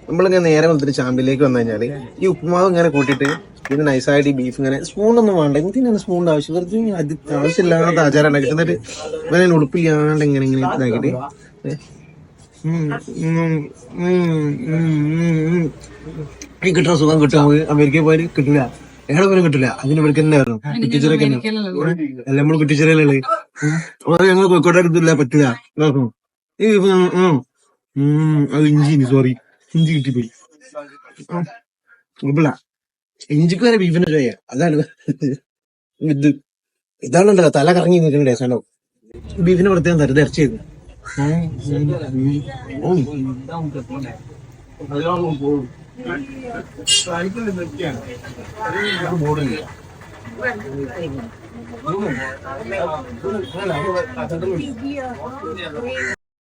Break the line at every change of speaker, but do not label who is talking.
നമ്മളിങ്ങനെ നേരെ വന്നിട്ട് ചാമ്പിലേക്ക് വന്നു കഴിഞ്ഞാല് ഈ ഉപ്പുമാവ് ഇങ്ങനെ കൂട്ടിയിട്ട് പിന്നെ നൈസായിട്ട് ഈ ബീഫ് ഇങ്ങനെ സ്പൂണൊന്നും വേണ്ട എന്തിനാണ് സ്പൂണിന്റെ ആവശ്യം വെറുതെ ആവശ്യമില്ലാത്ത ആചാരം ഉണ്ടാക്കി എന്നിട്ട് ഇവനെ ഉടുപ്പില്ലാണ്ട് ഇങ്ങനെ ഇങ്ങനെ ഇതാക്കിട്ട് ഈ കിട്ടുന്ന സുഖം കിട്ടും അമേരിക്കയിൽ പോയാൽ കിട്ടില്ല എവിടെ പോലും കിട്ടില്ല അതിന് ഇവർക്ക് തന്നെ വരണം കുറ്റിച്ചിറൊക്കെ അല്ല നമ്മള് കുറ്റിച്ചിറയിലല്ലേ ഞങ്ങൾ കോഴിക്കോട്ടെ കിട്ടില്ല പറ്റില്ല ഈ അത് ഇഞ്ചി സോറി ഇഞ്ചി കിട്ടിപ്പോയി കുഴപ്പമില്ല ഇഞ്ചിക്ക് വരെ ബീഫിന്റെ ചോയ അതാണ് ഇത് ഇതാണല്ലോ തല കറങ്ങി നിൽക്കുന്ന ടേസ്റ്റാണോ ബീഫിന് പ്രത്യേകം തരുത് ഇറച്ചിയത് ബോർഡില്ല